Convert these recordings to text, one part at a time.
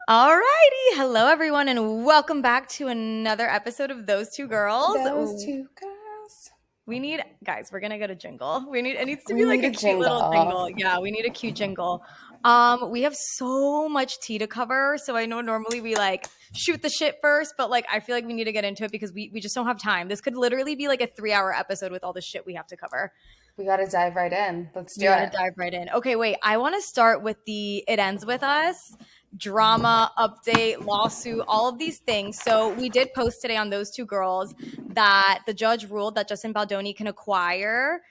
Alrighty, hello everyone, and welcome back to another episode of Those Two Girls. Those two girls. Guys, we're gonna get a jingle. It needs to We be like need a a cute little jingle. jingle. Yeah, we need a cute jingle. We have so much tea to cover, so I know normally we like shoot the shit first, but like I feel like we need to get into it because we just don't have time. This could literally be like a 3-hour episode with all the shit we have to cover. We got to dive right in. Let's do We gotta it. dive right in. Okay, wait. I want to start with the It Ends With Us drama update, lawsuit, all of these things. So we did post today on Those Two Girls that the judge ruled that Justin Baldoni can acquire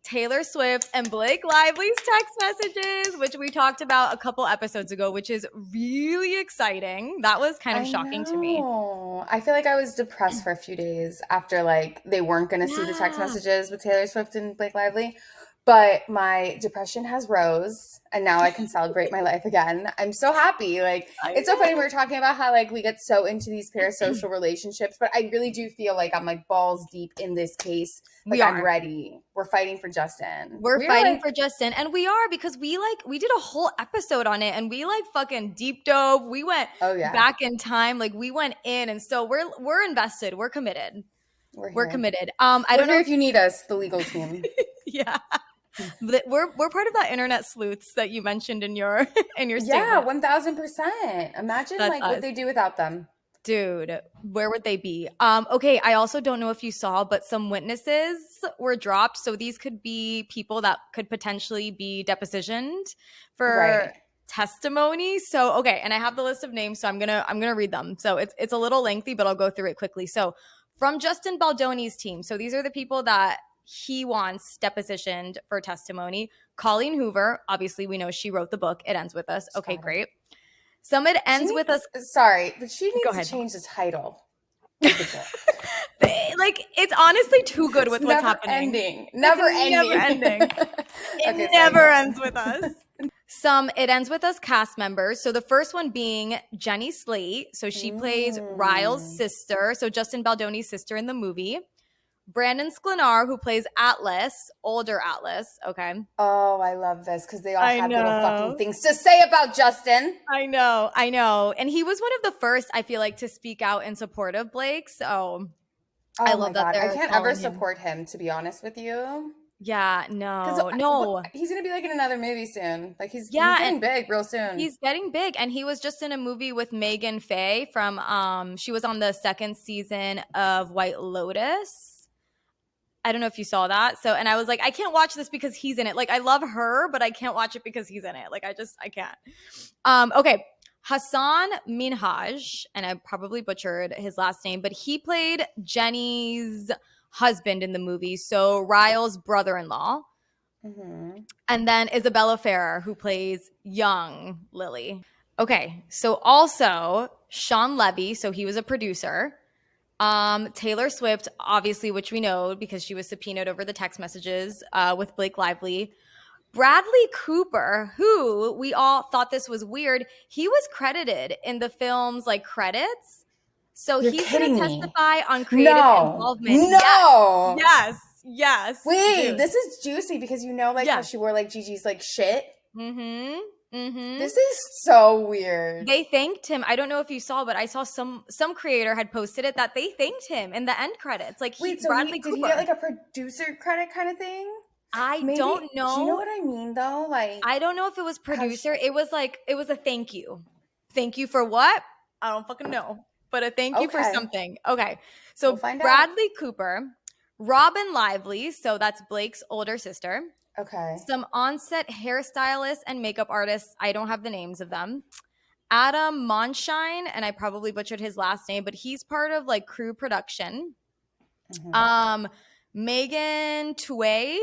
Taylor Swift and Blake Lively's text messages, which we talked about a couple episodes ago, which is really exciting. That was kind of shocking to me. I feel like I was depressed for a few days after like they weren't going to see the text messages with Taylor Swift and Blake Lively. But my depression has rose, and now I can celebrate my life again. I'm so happy. Like, it's so funny. We were talking about how like we get so into these parasocial relationships, but I really do feel like I'm like balls deep in this case. Like I'm ready. We're fighting for Justin. We're fighting for Justin, and we are because we did a whole episode on it, and we like fucking deep dove. We went back in time, like we went in, and so we're invested. We're committed. We're committed. I don't know if you need us, the legal team. Yeah. We're part of that internet sleuths that you mentioned in your statement. Yeah, 1000%. Imagine like what they do without them. Dude, where would they be? Okay, I also don't know if you saw, but some witnesses were dropped. So these could be people that could potentially be depositioned for testimony. So okay, and I have the list of names, so I'm gonna read them. So it's a little lengthy, but I'll go through it quickly. So from Justin Baldoni's team, so these are the people that he wants depositioned for testimony. Colleen Hoover, obviously we know she wrote the book, It Ends With Us. Okay, great. It Ends With Us. Sorry, but she needs to change the title of the book. Like, it's honestly too good with what's happening. Never ending. It never ends with us. It Ends With Us cast members. So the first one being Jenny Slate. So she plays Ryle's sister. So Justin Baldoni's sister in the movie. Brandon Sklenar, who plays Atlas, older Atlas. Okay. Oh, I love this because they all have little fucking things to say about Justin. I know. And he was one of the first, I feel like, to speak out in support of Blake. So I love that. I can't ever support him, to be honest with you. Yeah, no. He's gonna be like in another movie soon. Like he's getting big real soon. He's getting big, and he was just in a movie with Megan Faye from. She was on the second season of White Lotus. I don't know if you saw that. So, and I was like, I can't watch this because he's in it. Like, I love her, but I can't watch it because he's in it. Like, I can't. Okay. Hassan Minhaj, and I probably butchered his last name, but he played Jenny's husband in the movie. So Ryle's brother-in-law. Mm-hmm. And then Isabella Ferrer, who plays young Lily. Okay. So also Sean Levy. So he was a producer. Taylor Swift, obviously, which we know because she was subpoenaed over the text messages with Blake Lively. Bradley Cooper, who we all thought this was weird, he was credited in the film's like credits. So he's going to testify on creative involvement. No. Yes. Wait, this is juicy because you know like how she wore like Gigi's like shit. Mm-hmm. Mm-hmm. This is so weird. They thanked him. I don't know if you saw, but I saw some creator had posted it that they thanked him in the end credits. Like, Bradley Cooper. Did he get like a producer credit kind of thing? I don't know. Do you know what I mean though? Like, I don't know if it was producer. It was a thank you. Thank you for what? I don't fucking know. But a thank you for something. Okay. So Bradley Cooper, Robin Lively, so that's Blake's older sister. Okay. Some on-set hairstylists and makeup artists. I don't have the names of them. Adam Monshine, and I probably butchered his last name, but he's part of like crew production. Mm-hmm. Megan Tuay,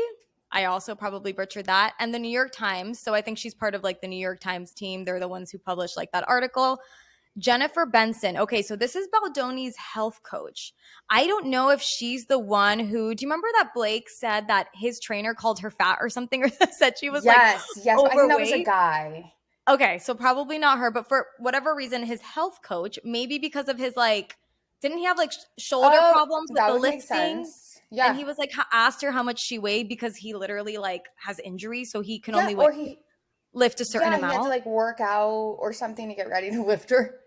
I also probably butchered that. And the New York Times. So I think she's part of like the New York Times team. They're the ones who published like that article. Jennifer Benson. Okay, so this is Baldoni's health coach. I don't know if she's the one who, do you remember that Blake said that his trainer called her fat or something, or said she was yes, overweight? I think that was a guy. Okay, so probably not her, but for whatever reason, his health coach, maybe because of his like, didn't he have like shoulder problems with the lifting? Yeah. And he was like, asked her how much she weighed because he literally like has injuries, so he can only weigh lift a certain Yeah, he had to amount. like work out or something to get ready to lift her.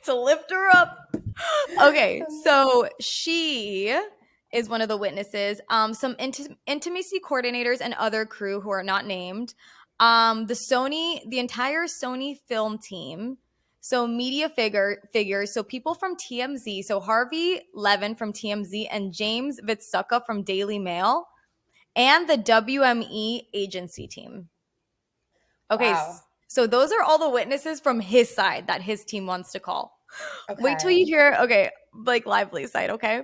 To lift her up. Okay, so she is one of the witnesses. Some intimacy coordinators and other crew who are not named. The entire Sony film team. So media figures. So people from TMZ. So Harvey Levin from TMZ and James Vitsuka from Daily Mail, and the WME agency team. Okay, Wow. so those are all the witnesses from his side that his team wants to call. Wait till you Okay. hear, okay, Blake Lively's side, okay?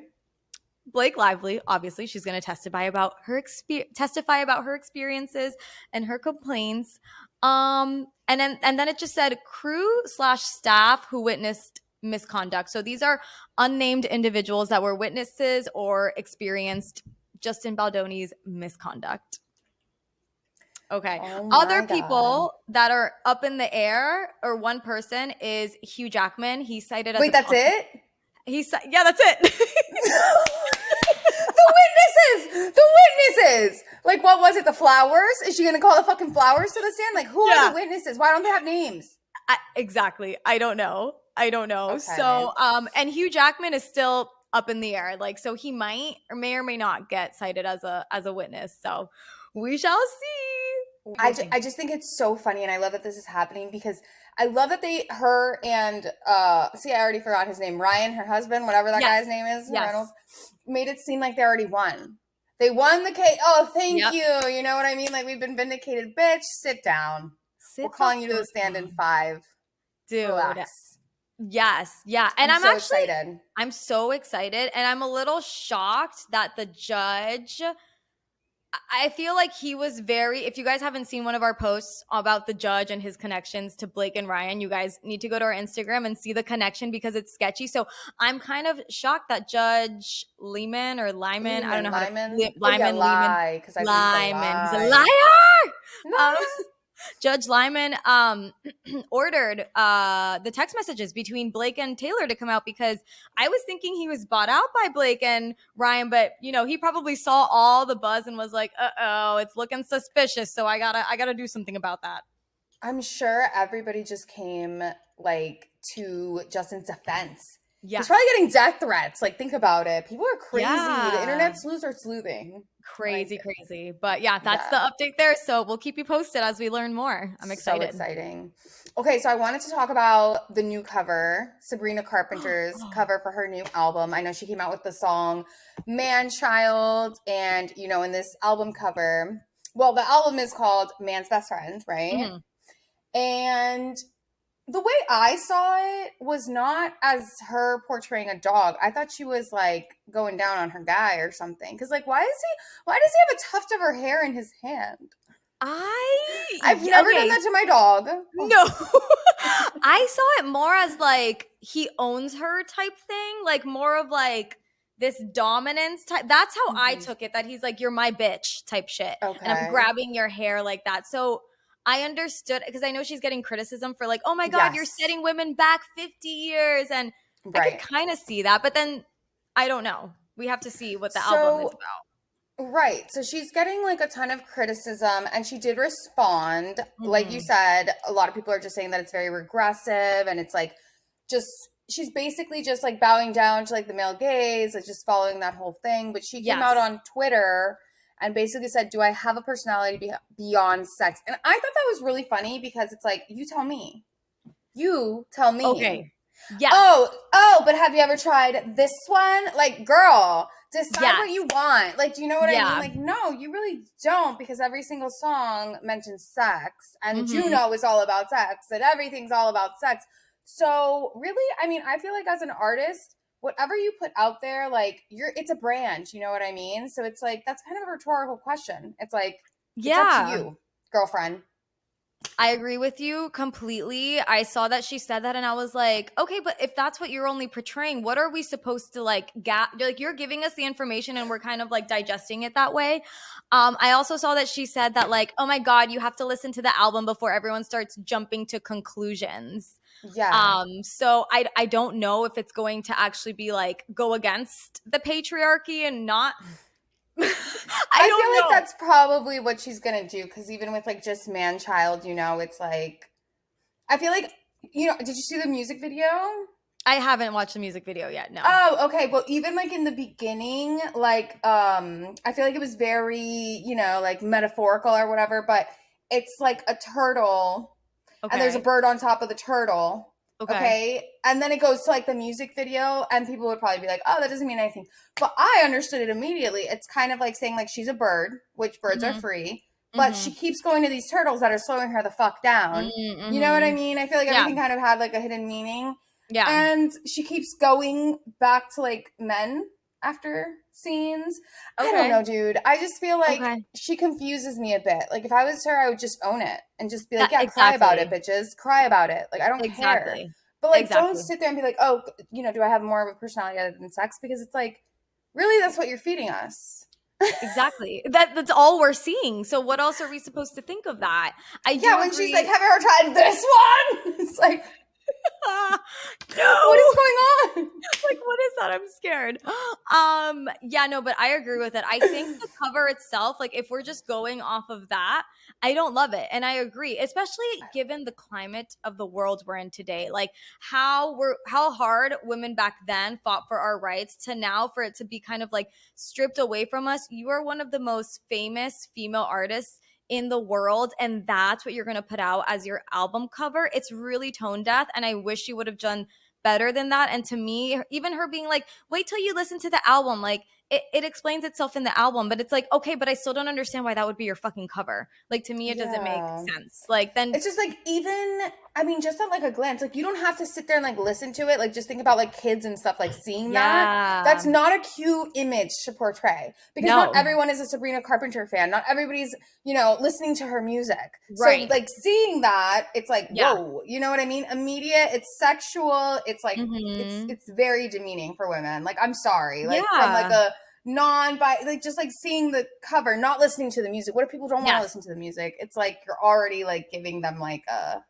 Blake Lively, obviously, she's going to testify about her experiences and her complaints. And then it just said crew/staff who witnessed misconduct. So these are unnamed individuals that were witnesses or experienced Justin Baldoni's misconduct. Okay. Oh Other my God. people that are up in the air, or one person is Hugh Jackman. He's cited as Wait, that's it? Yeah, that's it. The witnesses! The witnesses! Like, what was it? The flowers? Is she gonna call the fucking flowers to the stand? Like, who are Yeah. the witnesses? Why don't they have names? Exactly. I don't know. Okay. So, and Hugh Jackman is still up in the air. Like, so he might or may not get cited as a witness. So we shall see. I just think it's so funny, and I love that this is happening because I love that her and see, I already forgot his name, Ryan, her husband, whatever that Yes. guy's name is, Yes. Reynolds, made it seem like they already won. They won the case. Oh, thank Yep. you. You know what I mean? Like, we've been vindicated, bitch. Sit down. We're calling you to the stand in 5. Dude. Relax. Yes. Yeah. And I'm so excited. I'm so excited, and I'm a little shocked that the judge, I feel like he was if you guys haven't seen one of our posts about the judge and his connections to Blake and Ryan, you guys need to go to our Instagram and see the connection because it's sketchy. So I'm kind of shocked that Judge Lyman or Lyman, I don't know how Lyman? to, Lyman, lie, because I Lyman, he's a lie. liar! Judge Lyman ordered the text messages between Blake and Taylor to come out because I was thinking he was bought out by Blake and Ryan, but he probably saw all the buzz and was like, "Uh-oh, it's looking suspicious, so I gotta do something about that." I'm sure everybody just came like to Justin's defense. Yeah. He's probably getting death threats. Like, think about it. People are crazy. Yeah. The internet sleuths are sleuthing. Crazy. But yeah, that's the update there. So we'll keep you posted as we learn more. I'm excited. So exciting. Okay, so I wanted to talk about the new cover, Sabrina Carpenter's cover for her new album. I know she came out with the song Man Child, and in this album cover, well, the album is called Man's Best Friend, right? Mm-hmm. And the way I saw it was not as her portraying a dog. I thought she was like going down on her guy or something. Cause like, why does he have a tuft of her hair in his hand? I've never done that to my dog. No. I saw it more as like he owns her type thing, like more of like this dominance type. That's how I took it, that he's like, you're my bitch type shit. Okay. And I'm grabbing your hair like that. So I understood, because I know she's getting criticism for like, oh my God, you're setting women back 50 years. And I could kind of see that. But then I don't know. We have to see what the album is about. Right. So she's getting like a ton of criticism, and she did respond. Like you said, a lot of people are just saying that it's very regressive, and it's like she's basically just like bowing down to like the male gaze, like just following that whole thing. But she came out on Twitter and basically said, do I have a personality beyond sex? And I thought that was really funny because it's like, you tell me. Okay. Yeah. Oh, but have you ever tried this one? Like, girl, decide what you want. Like, do you know what I mean? Like, no, you really don't, because every single song mentions sex, and Juno is all about sex, and everything's all about sex. So really, I mean, I feel like as an artist, whatever you put out there, like it's a brand, you know what I mean? So it's like, that's kind of a rhetorical question. It's like, it's up to you, girlfriend. I agree with you completely. I saw that she said that and I was like, okay, but if that's what you're only portraying, what are we supposed to like like, you're giving us the information and we're kind of like digesting it that way. I also saw that she said that like, oh my God, you have to listen to the album before everyone starts jumping to conclusions. Yeah. So I don't know if it's going to actually be like go against the patriarchy and not I don't feel like know. that's probably what she's gonna do, because even with like just man child, it's like, I feel like, did you see the music video? I haven't watched the music video yet. No. Oh, okay. Well, even like in the beginning, like I feel like it was very, like metaphorical or whatever, but it's like a turtle and there's a Okay. bird on top of the turtle. Okay. Okay. And then it goes to like the music video, and people would probably be like, oh, that doesn't mean anything. But I understood it immediately. It's kind of like saying like she's a bird, which birds are Mm-hmm. free, but she Mm-hmm. keeps going to these turtles that are slowing her the fuck down. You know what I Mm-hmm. mean? I feel like Yeah. everything kind of had like a hidden meaning. Yeah. And she keeps going back to like men after scenes. I don't Okay. know, dude. I just feel like Okay. she confuses me a bit. Like if I was her, I would just own it and just be like, Yeah, yeah, cry about it, exactly. bitches. Cry about it. Like I don't care. Exactly. But like don't Exactly. sit there and be like, oh, do I have more of a personality other than sex? Because it's like, really, that's what you're feeding us. Exactly. That's all we're seeing. So what else are we supposed to think of that? I do Yeah, when she's like, agree. have you ever tried this one? It's like, what is No. going on? Like, what is that? I'm scared. Yeah, no, but I agree with it. I think the cover itself, like if we're just going off of that, I don't love it. And I agree, especially given the climate of the world we're in today. Like how hard women back then fought for our rights to now for it to be kind of like stripped away from us. You are one of the most famous female artists in the world, and that's what you're going to put out as your album cover. It's really tone deaf, and I wish you would have done better than that. And to me, even her being like, wait till you listen to the album, like it explains itself in the album, but it's like, okay, but I still don't understand why that would be your fucking cover. Like to me, it doesn't make Yeah. sense. Like then It's just like, even, I mean, just at like a glance, like you don't have to sit there and like listen to it. Like just think about like kids and stuff, like seeing that. yeah. That's not a cute image to portray, because not No. everyone is a Sabrina Carpenter fan. Not everybody's, listening to her music. So Right. like seeing that, it's like, Yeah. whoa, you know what I mean? Immediate, it's sexual. It's like, Mm-hmm. it's very demeaning for women. Like, I'm sorry. Like from like Yeah. a like just like seeing the cover, not listening to the music. What if people don't want to Yes. listen to the music? It's like you're already like giving them like a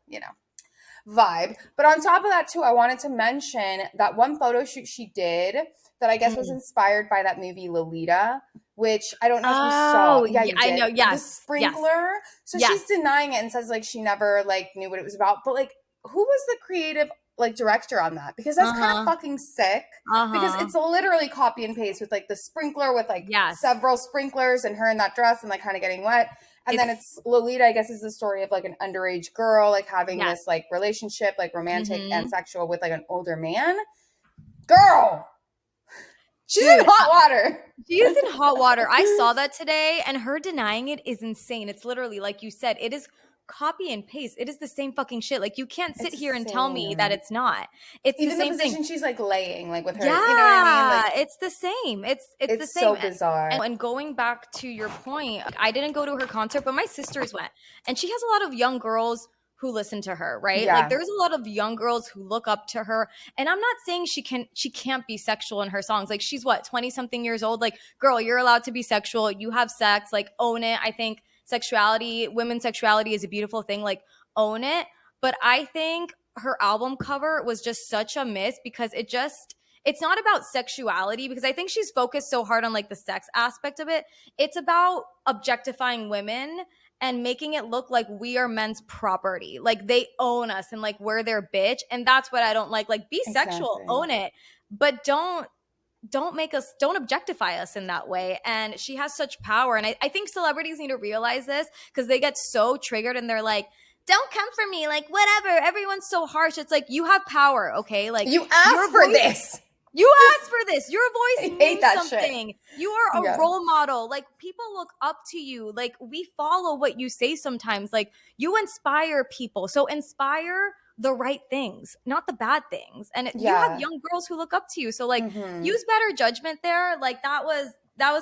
vibe. But on top of that too, I wanted to mention that one photo shoot she did that I guess was Mm. inspired by that movie Lolita, which I don't know if you saw. Oh, Yeah, yeah, you I did. know. The Yes. Yes. sprinkler. So Yes. she's denying it and says like she never like knew what it was about. But like, who was the creative like director on that? Because that's kind of Uh-huh. fucking sick. Because Uh-huh. it's literally copy and paste with like the sprinkler with like Yes. several sprinklers and her in that dress and like kind of getting wet. And then It's it's Lolita, I guess, is the story of like an underage girl like having yes. this like relationship, like romantic Mm-hmm. and sexual, with like an older man. Girl, she's in Dude, hot water. she is in hot water. I saw that today, and her denying it is insane. It's literally, like you said, it is copy and paste. It is the same fucking shit. Like, you can't sit It's here the and tell me that same. it's not. It's Even the the same thing. position she's like laying, like with her, Yeah, you know what I mean? Like it's the same. It's the it's same. so bizarre. And going back to your point, I didn't go to her concert, but my sisters went, and she has a lot of young girls who listen to her, right? Like Yeah. there's a lot of young girls who look up to her. And I'm not saying she can't be sexual in her songs. Like she's what, 20 something years old? Like, girl, you're allowed to be sexual. You have sex, like own it. I think women's sexuality is a beautiful thing. Like own it. But I think her album cover was just such a miss, because it's not about sexuality, because I think she's focused so hard on like the sex aspect of it. It's about objectifying women and making it look like we are men's property. Like they own us and like we're their bitch. And that's what I don't like. Like be sexual, Exactly. own it, but don't objectify us in that way. And she has such power. And I think celebrities need to realize this, because they get so triggered and they're like, don't come for me, like whatever, everyone's so harsh. It's like, you have power, okay? Like You asked your for voice, this. you asked for this. Your voice I hate means that something. shit. You are a Yeah. role model. Like people look up to you. Like we follow what you say sometimes. Like you inspire people. So inspire the right things, not the bad things. And you have Yeah. young girls who look up to you. So like Mhm. use better judgment there. Like that was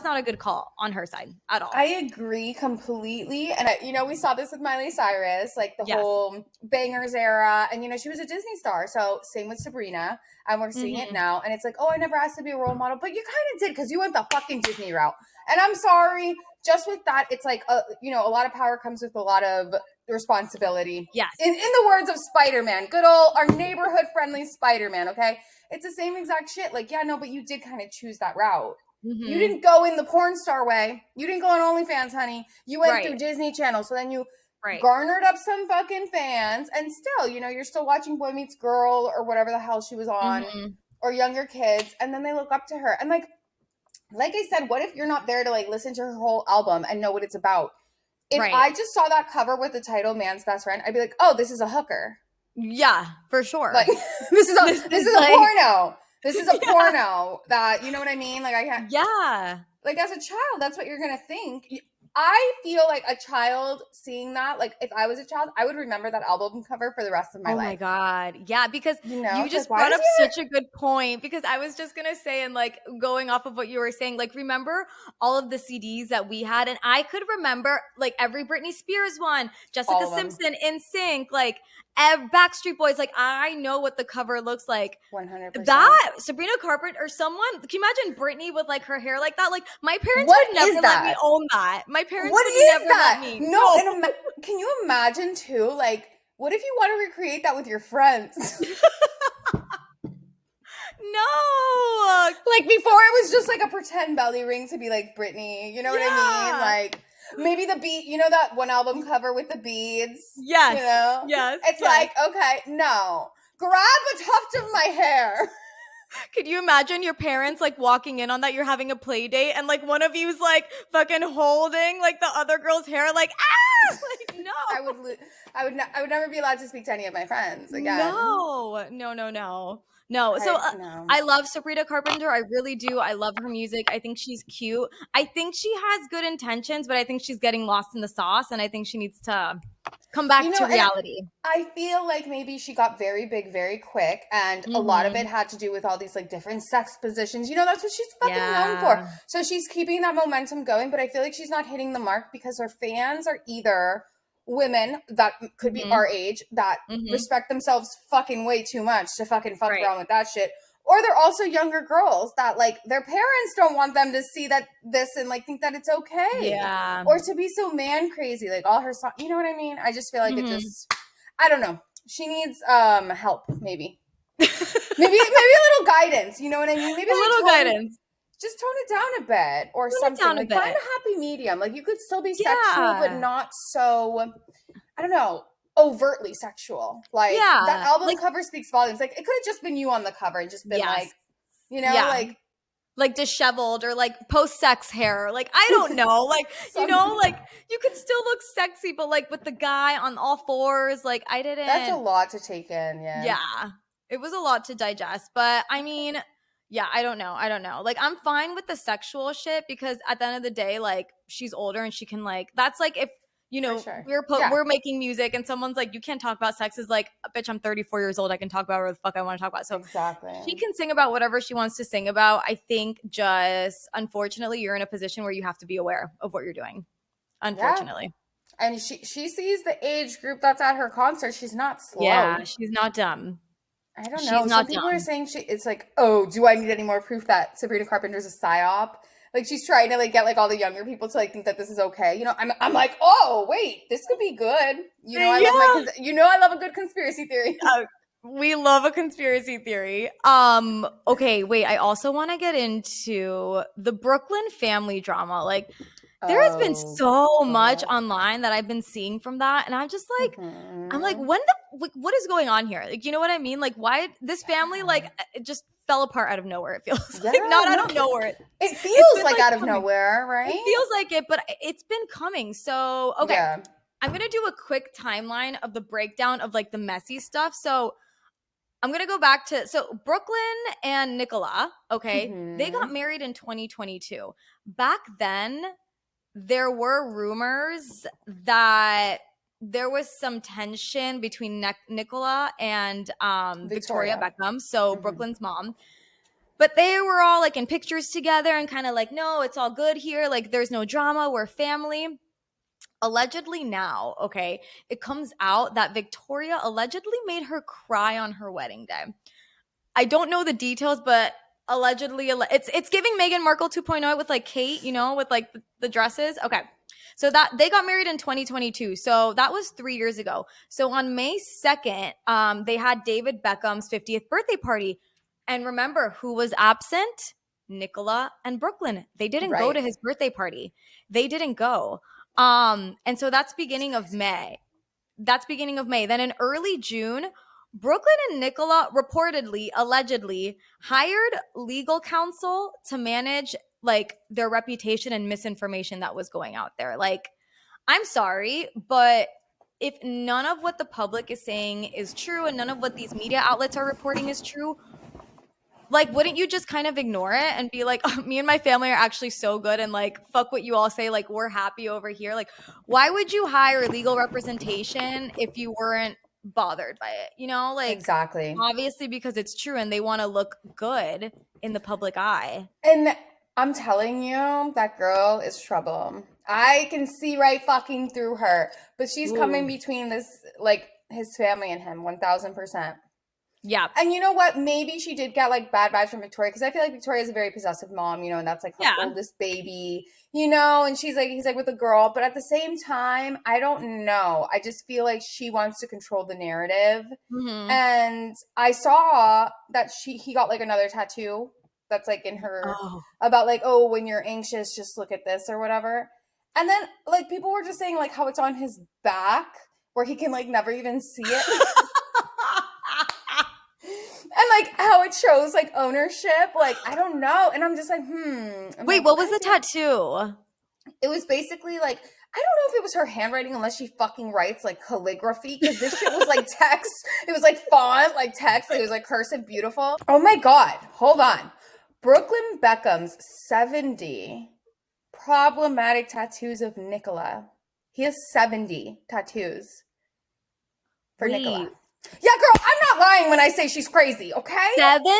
not a good call on her side at all. I agree completely. And, we saw this with Miley Cyrus, like the Yes. whole Bangers era. And, she was a Disney star. So same with Sabrina. And we're seeing it Mhm. now. And it's like, oh, I never asked to be a role model. But you kind of did, because you went the fucking Disney route. And I'm sorry. Just with that, it's like, a lot of power comes with a lot of responsibility. Yes. In the words of Spider-Man, good old, our neighborhood friendly Spider-Man, okay? It's the same exact shit. Like, yeah, no, but you did kind of choose that route. You didn't go in the porn star way. You didn't go on OnlyFans, honey. You went through Disney Channel. So then you garnered up some fucking fans. And still, you know, you're still watching Boy Meets Girl or whatever the hell she was on, or younger kids. And then they look up to her. And like I said, what if you're not there to like listen to her whole album and know what it's about? If I just saw that cover with the title "Man's Best Friend," I'd be like, "Oh, this is a hooker." Yeah, for sure. Like this is a porno. This is a porno that, you know what I mean? Like I can't. Yeah. Like as a child, that's what you're gonna think. I feel like a child seeing that, like if I was a child, I would remember that album cover for the rest of my life. Oh my God. Yeah, because you know, you just brought up such a good point, because I was just going to say, and like going off of what you were saying, like remember all of the CDs that we had, and I could remember like every Britney Spears one, Jessica Simpson, NSYNC, like Backstreet Boys, like I know what the cover looks like. 100%. That Sabrina Carpenter or someone, can you imagine Britney with like her hair like that? Like my parents would never let me own that. My parents would never let me. No, and can you imagine too? Like, what if you want to recreate that with your friends? No. Like before it was just like a pretend belly ring to be like Britney. You know what I mean? Like maybe the bead, you know that one album cover with the beads? Yes. You know? Yes. It's like, okay, no. Grab a tuft of my hair. Could you imagine your parents like walking in on that? You're having a play date and like one of you's like fucking holding like the other girl's hair, like like no. I would never be allowed to speak to any of my friends again. No. So I love Sabrina Carpenter. I really do. I love her music. I think she's cute. I think she has good intentions, but I think she's getting lost in the sauce, and I think she needs to come back to reality. I feel like maybe she got very big very quick, and a lot of it had to do with all these like different sex positions. You know, that's what she's fucking known for. So she's keeping that momentum going, but I feel like she's not hitting the mark because her fans are either women that could be our age that respect themselves fucking way too much to fucking fuck around with that shit, or they're also younger girls that like their parents don't want them to see that this and like think that it's okay, or to be so man crazy, like all her songs, you know what I mean? I just feel like it just, I don't know, she needs help, maybe maybe a little guidance, you know what I mean? Maybe a little guidance. Just tone it down a bit or something. Like find a happy medium. Like you could still be sexual, but not so, I don't know, overtly sexual. Like that album cover speaks volumes. Like it could have just been you on the cover and just been like, you know, like disheveled or like post-sex hair. Like, I don't know. Like, you know, like you could still look sexy, but like with the guy on all fours, like I didn't. That's a lot to take in. Yeah. It was a lot to digest, but I mean, I don't know. Like, I'm fine with the sexual shit because at the end of the day, like, she's older and she can, like, that's like if, you know, we're making music and someone's like, you can't talk about sex, is like, bitch, I'm 34 years old. I can talk about whatever the fuck I want to talk about. So she can sing about whatever she wants to sing about. I think just, unfortunately, you're in a position where you have to be aware of what you're doing. Unfortunately. Yeah. And she sees the age group that's at her concert. She's not slow. Yeah, she's not dumb. I don't know. Some people are saying it's like, oh, do I need any more proof that Sabrina Carpenter's a psyop? Like she's trying to like get like all the younger people to like think that this is okay. You know, I'm like, oh wait, this could be good. You know, I love a good conspiracy theory. We love a conspiracy theory. Okay, wait. I also want to get into the Brooklyn family drama. Like, there has been so much online that I've been seeing from that, and I'm just like, I'm like, what is going on here? Like, you know what I mean? Like, why this family like it just fell apart out of nowhere? It feels like not out of nowhere. It feels like out of nowhere, right? It feels like it, but it's been coming. So okay, I'm gonna do a quick timeline of the breakdown of like the messy stuff. So I'm going to go back to, Brooklyn and Nicola, they got married in 2022. Back then, there were rumors that there was some tension between Nicola and Victoria Beckham, Brooklyn's mom. But they were all like in pictures together and kind of like, no, it's all good here. Like, there's no drama. We're family. Allegedly now, it comes out that Victoria allegedly made her cry on her wedding day. I don't know the details, but allegedly, it's giving Meghan Markle 2.0 with like Kate, you know, with like the dresses. Okay. So that they got married in 2022. So that was 3 years ago. So on May 2nd, they had David Beckham's 50th birthday party. And remember who was absent? Nicola and Brooklyn. They didn't go Right. to his birthday party. They didn't go. And so that's beginning of May. That's beginning of May. Then in early June, Brooklyn and Nicola reportedly, allegedly, hired legal counsel to manage like their reputation and misinformation that was going out there. Like, I'm sorry, but if none of what the public is saying is true and none of what these media outlets are reporting is true, like, wouldn't you just kind of ignore it and be like, oh, me and my family are actually so good and like, fuck what you all say, like, we're happy over here? Like, why would you hire legal representation if you weren't bothered by it? You know, like, Exactly. obviously because it's true and they want to look good in the public eye. And I'm telling you, that girl is trouble. I can see right fucking through her, but she's coming Ooh. between this, like, his family and him 1000%. Yeah. And you know what? Maybe she did get like bad vibes from Victoria, because I feel like Victoria is a very possessive mom, you know, and that's like her Yeah. oldest baby, you know, and he's like with a girl. But at the same time, I don't know. I just feel like she wants to control the narrative. Mm-hmm. And I saw that he got like another tattoo that's like in her about like, oh, when you're anxious, just look at this or whatever. And then like people were just saying like how it's on his back where he can like never even see it. And like how it shows like ownership, like I don't know. And I'm just like, Wait, what was the tattoo? It was basically like, I don't know if it was her handwriting unless she fucking writes like calligraphy, because this shit was like text. It was like font, like text. Like, it was like cursive, beautiful. Oh my God. Hold on. Brooklyn Beckham's 70 problematic tattoos of Nicola. He has 70 tattoos for Nicola. Yeah, girl, I'm not lying when I say she's crazy, okay? 70?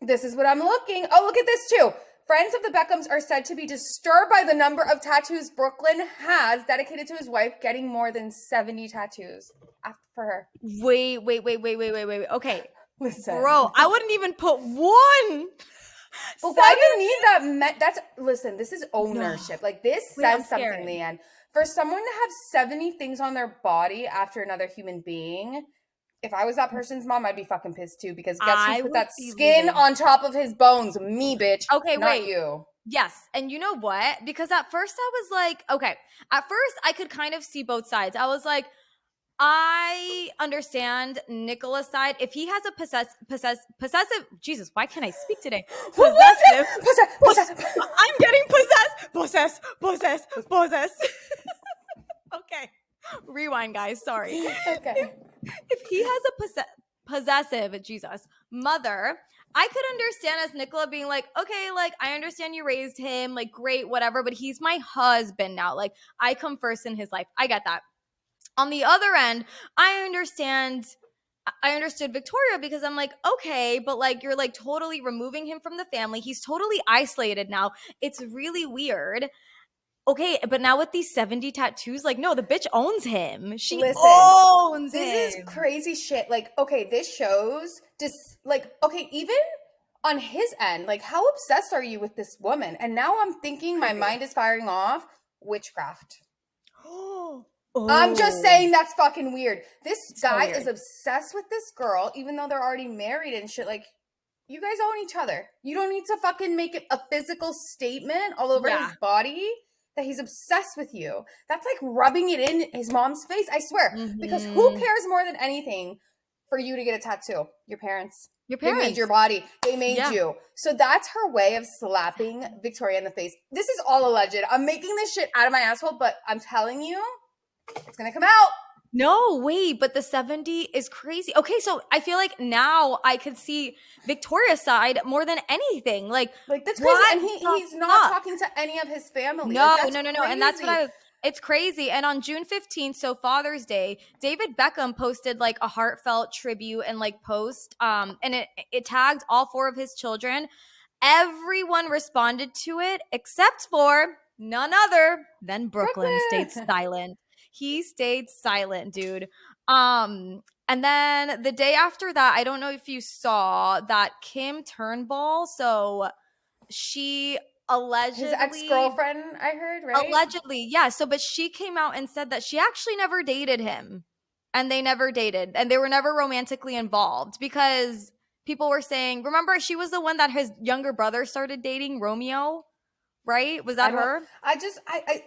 This is what I'm looking. Oh, look at this too. Friends of the Beckhams are said to be disturbed by the number of tattoos Brooklyn has dedicated to his wife, getting more than 70 tattoos for her. Wait. Okay. Listen. Bro, I wouldn't even put one. But why do you need that? Listen, this is ownership. No. Like, this says something, Leanne. For someone to have 70 things on their body after another human being, if I was that person's mom, I'd be fucking pissed too, because guess who put that skin on top of his bones? Me, bitch. Okay, not you. Yes. And you know what? Because at first I was like, okay, at first I could kind of see both sides. I was like, I understand Nicola's side. If he has a possessive, Jesus, why can't I speak today? Possessive. I'm getting possessed. Okay. Rewind, guys. Sorry. Okay. If he has a possessive, Jesus, mother, I could understand as Nicola being like, okay, like, I understand you raised him, like, great, whatever, but he's my husband now. Like, I come first in his life. I get that. On the other end, I understood Victoria, because I'm like, okay, but like, you're like totally removing him from the family. He's totally isolated now. It's really weird. Okay, but now with these 70 tattoos, like, no, the bitch owns him. She owns him. This is crazy shit. Like, okay, this shows just like, okay, even on his end, like, how obsessed are you with this woman? And now I'm thinking, my mind is firing off, witchcraft. I'm just saying, that's fucking weird. This guy is obsessed with this girl, even though they're already married and shit. Like, you guys own each other. You don't need to fucking make it a physical statement all over his body that he's obsessed with you. That's like rubbing it in his mom's face, I swear. Mm-hmm. Because who cares more than anything for you to get a tattoo? Your parents. Your parents. They made your body. They made you. So that's her way of slapping Victoria in the face. This is all alleged. I'm making this shit out of my asshole, but I'm telling you, it's going to come out. No, wait, but the 70 is crazy. Okay, so I feel like now I could see Victoria's side more than anything. Like that's crazy. And he's not talking to any of his family. No. And that's what it's crazy. And on June 15th, so Father's Day, David Beckham posted like a heartfelt tribute and like post. And it tagged all 4 of his children. Everyone responded to it except for none other than Brooklyn stayed silent. He stayed silent, dude. And then the day after that, I don't know if you saw that Kim Turnbull. So she allegedly, his ex-girlfriend, I heard, right? Allegedly, yeah. So, but she came out and said that she actually never dated him, and they never dated, and they were never romantically involved, because people were saying, remember, she was the one that his younger brother started dating, Romeo, right? Was I that don't, her?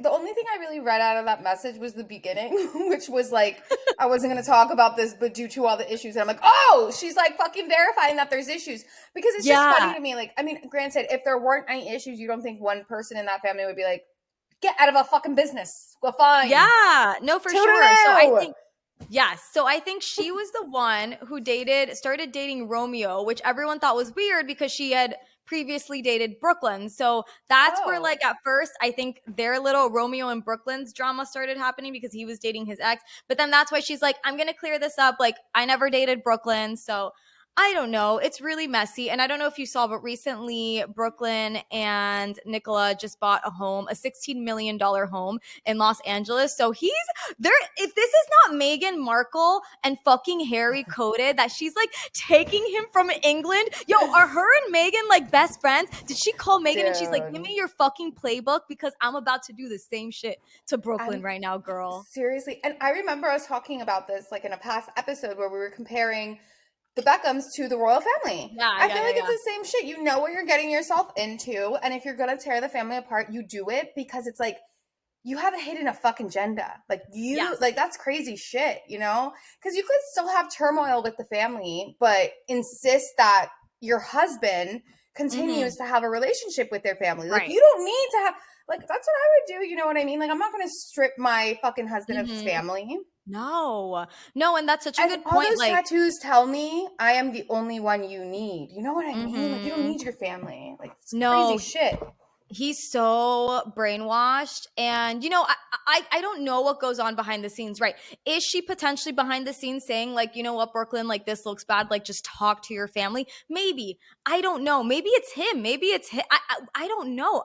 the only thing I really read out of that message was the beginning, which was like, I wasn't going to talk about this, but due to all the issues, and I'm like, oh, she's like fucking verifying that there's issues. Because it's just funny Yeah. to me. Like, I mean, granted, if there weren't any issues, you don't think one person in that family would be like, get out of a fucking business. Well, fine. Yeah. No, for sure. So I Toodaloo. think, yes. So I think she was the one who started dating Romeo, which everyone thought was weird because she had previously dated Brooklyn. So that's where, Oh. like, at first, I think their little Romeo and Brooklyn's drama started happening because he was dating his ex. But then that's why she's like, I'm going to clear this up. Like, I never dated Brooklyn. So I don't know. It's really messy. And I don't know if you saw, but recently Brooklyn and Nicola just bought a home, a $16 million home in Los Angeles. So he's there. If this is not Meghan Markle and fucking Harry coded that she's like taking him from England. Yo, are her and Meghan like best friends? Did she call Meghan and she's like, give me your fucking playbook because I'm about to do the same shit to Brooklyn right now, girl. Seriously. And I remember us talking about this like in a past episode where we were comparing the Beckhams to the royal family. I feel like it's the same shit. You know what you're getting yourself into, and if you're gonna tear the family apart, you do it because it's like you have a hidden fucking agenda. Like like that's crazy shit, you know? Because you could still have turmoil with the family, but insist that your husband continues to have a relationship with their family. Like you don't need to have like that's what I would do, you know what I mean? Like I'm not gonna strip my fucking husband of his family. No, and that's such a good All point. those Like, tattoos tell me I am the only one you need. You know what I mean? Like you don't need your family. Like it's crazy shit. He's so brainwashed, and I don't know what goes on behind the scenes. Right? Is she potentially behind the scenes saying like, you know what, Brooklyn, like this looks bad. Like just talk to your family. Maybe. I don't know. Maybe it's him. Maybe it's him. I don't know.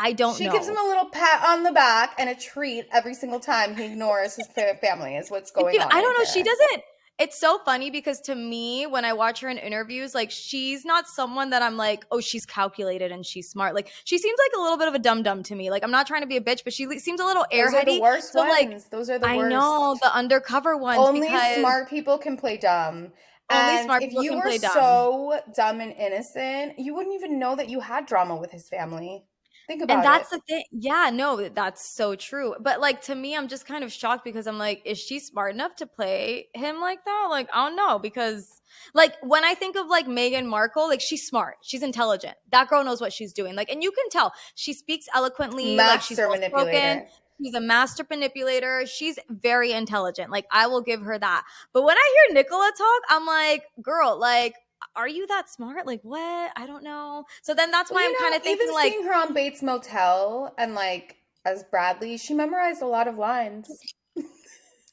I don't know. She gives him a little pat on the back and a treat every single time he ignores his family is what's going on. I don't know. She doesn't. It's so funny because to me, when I watch her in interviews, like she's not someone that I'm like, oh, she's calculated and she's smart. Like she seems like a little bit of a dum dum to me. Like I'm not trying to be a bitch, but she seems a little airheady. Those are the worst so ones. like, those are the worst. I know the undercover ones. Only because smart people can play dumb. Only and smart if people you can were play dumb. so dumb and innocent, you wouldn't even know that you had drama with his family. Think about it. And that's the thing. Yeah, no, that's so true. But like to me, I'm just kind of shocked because I'm like, is she smart enough to play him like that? Like, I don't know. Because like when I think of like Meghan Markle, like she's smart. She's intelligent. That girl knows what she's doing. Like, and you can tell she speaks eloquently. Like she's well spoken. She's a master manipulator. She's very intelligent. Like I will give her that. But when I hear Nicola talk, I'm like, girl, like, are you that smart? Like what? I don't know. So then that's why I'm kind of thinking even like, seeing her on Bates Motel and like as Bradley, she memorized a lot of lines.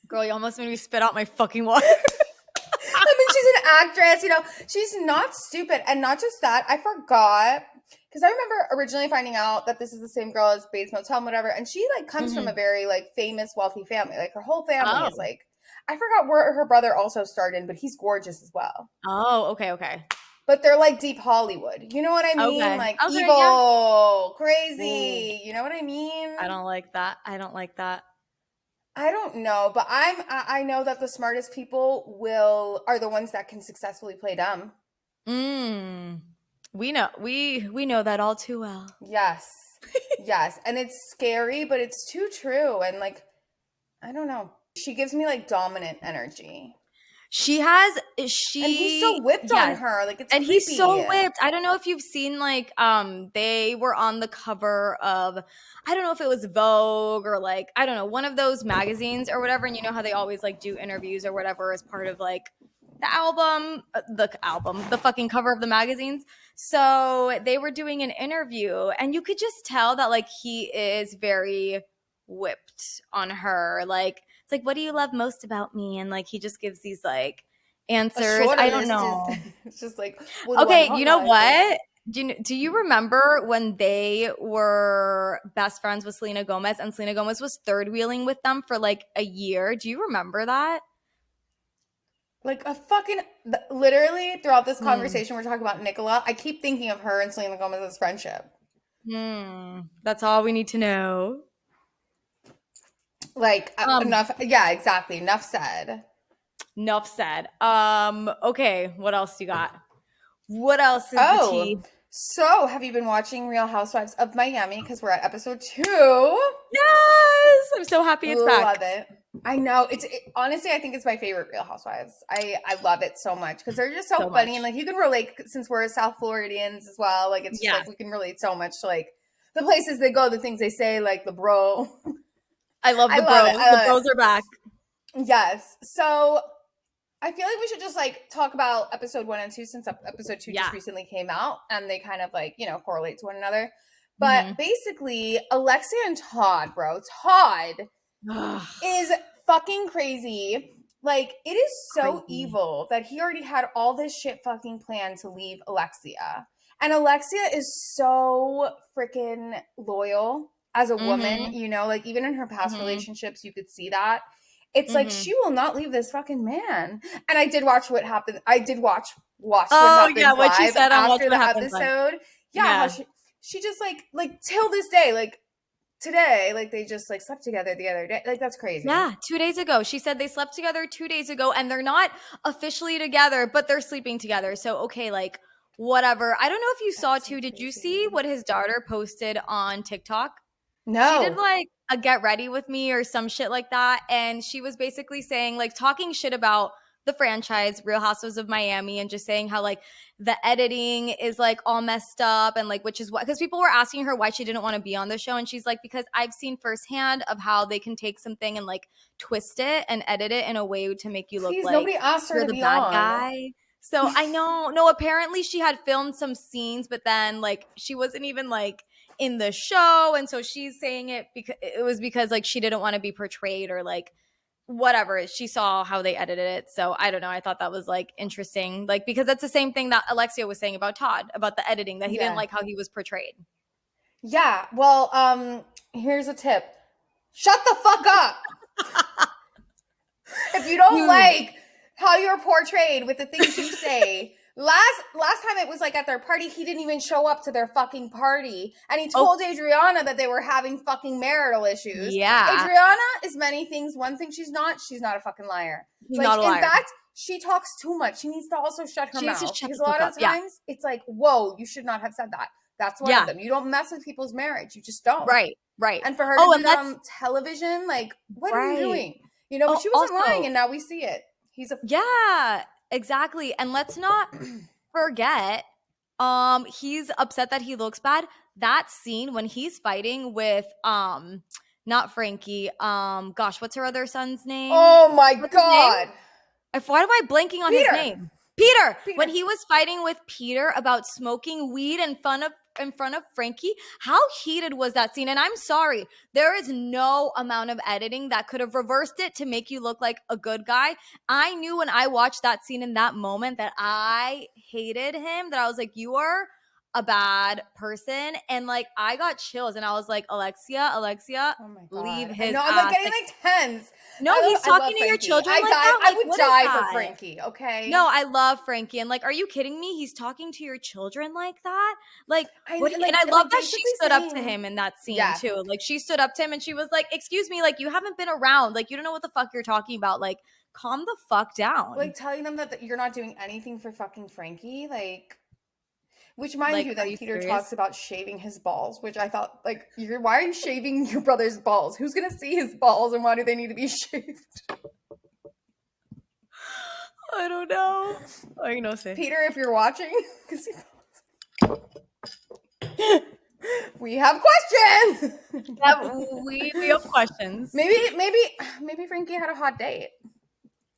Girl, you almost made me spit out my fucking water. I mean, she's an actress, you know, she's not stupid. And not just that, I forgot because I remember originally finding out that this is the same girl as Bates Motel and whatever. And she like comes from a very like famous, wealthy family. Like her whole family is like, I forgot where her brother also starred in, but he's gorgeous as well. Oh, okay. But they're like deep Hollywood. You know what I mean? Okay. Like evil, crazy. Ooh. You know what I mean? I don't like that. I don't know, but I know that the smartest people are the ones that can successfully play dumb. We know that all too well. Yes. Yes. And it's scary, but it's too true. And like, I don't know. She gives me like dominant energy. And he's so whipped on her. Like it's creepy. He's so whipped. I don't know if you've seen like they were on the cover of, I don't know if it was Vogue or like, I don't know, one of those magazines or whatever. And you know how they always like do interviews or whatever as part of like the fucking cover of the magazines. So they were doing an interview and you could just tell that like he is very whipped on her. Like, it's like, what do you love most about me? And like, he just gives these like answers. I don't know. It's just like, okay, you know what? Do you remember when they were best friends with Selena Gomez and Selena Gomez was third wheeling with them for like a year? Do you remember that? Like literally throughout this conversation, we're talking about Nicola. I keep thinking of her and Selena Gomez's friendship. That's all we need to know. Like enough. Yeah, exactly. Enough said. Okay, what else you got? What else is the Oh, tea? so have you been watching Real Housewives of Miami? Because we're at episode 2. Yes, I'm so happy it's back. Love it. I know honestly, I think it's my favorite Real Housewives. I love it so much because they're just so So funny, and much. like you can relate since we're South Floridians as well. Like it's just Yes, like we can relate so much to like the places they go, the things they say, like the bro. I love I the love it. bros. I The love bros are back. it. Yes. So I feel like we should just like talk about episode 1 and 2 since episode 2 just Yeah. recently came out and they kind of like, correlate to one another. But Mm-hmm. basically, Alexia and Todd, bro. Todd is fucking crazy. Like, it is so Crazy. evil that he already had all this shit fucking planned to leave Alexia. And Alexia is so freaking loyal as a woman, Mm-hmm. like even in her past Mm-hmm. relationships, you could see that. It's like Mm-hmm. she will not leave this fucking man. And I did watch what happened. I did watch what Oh yeah, happens what she live said on Watch after What the Happens Live. episode. Yeah, how Yeah. she just like till this day, like today, like they just like slept together the other day. Like that's crazy. Yeah, 2 days ago. She said they slept together 2 days ago and they're not officially together, but they're sleeping together. So, okay, like, whatever. I don't know if you saw That's so too. Did you see crazy. what his daughter posted on TikTok? She did No. like a get ready with me or some shit like that. And she was basically saying, like, talking shit about the franchise, Real Housewives of Miami, and just saying how, like, the editing is like all messed up and like, which is what, because people were asking her why she didn't want to be on the show. And she's like, because I've seen firsthand of how they can take something and like twist it and edit it in a way to make you look Please, like nobody asked her you're to the be bad on. guy. So I know, no, apparently she had filmed some scenes, but then like she wasn't even like in the show. And so she's saying it because it was because like she didn't want to be portrayed or like whatever. She saw how they edited it. So I don't know. I thought that was like interesting. Like because that's the same thing that Alexia was saying about Todd, about the editing, that he didn't Yeah. like how he was portrayed. Yeah. Well, here's a tip. Shut the fuck up. If you don't Dude. like how you're portrayed with the things you say. Last time it was like at their party, he didn't even show up to their fucking party. And he Oh, told Adriana that they were having fucking marital issues. yeah. Adriana is many things. One thing she's not a fucking liar. He's not Like, a in liar. fact, she talks too much. She needs to also shut her She needs to mouth. shut Because the a fuck lot up. of Yeah. times it's like, whoa, you should not have said that. That's one of Yeah. them. You don't mess with people's marriage. You just don't. Right. Right. And for her to Oh, do and that let's on television, like, what are you right. doing? But Oh, she wasn't lying, also, and now we see it. He's a yeah, exactly. And let's not forget, he's upset that he looks bad. That scene when he's fighting with not Frankie, gosh, what's her other son's name? oh my What's his name? god, Why am I blanking on his Peter, name? Peter. When Peter. he was fighting with Peter about smoking weed in front of Frankie, how heated was that scene? And I'm sorry, there is no amount of editing that could have reversed it to make you look like a good guy. I knew when I watched that scene in that moment that I hated him, that I was like, you are a bad person. And like, I got chills and I was like, Alexia, Oh my leave god, I his know. I'm like ass. getting Like, like tense. no, he's I love talking to your Frankie. children like that. I Like, would what is die for that? Frankie. Okay. No, I love Frankie. And like, are you kidding me? He's talking to your children like that? Like, what? Like And I love that she basically stood up to saying, him in that scene yeah, too. Like, she stood up to him and she was like, "Excuse me, like you haven't been around. Like, you don't know what the fuck you're talking about. Like, calm the fuck down." like telling them that you're not doing anything for fucking Frankie, like. Which, mind Like, you, are then you Peter talks serious? about shaving his balls, which I thought, like, why are you shaving your brother's balls? Who's gonna see his balls, and why do they need to be shaved? I don't know. I know, say. Peter, if you're watching, we have questions. Yeah, we have questions. maybe Frankie had a hot date.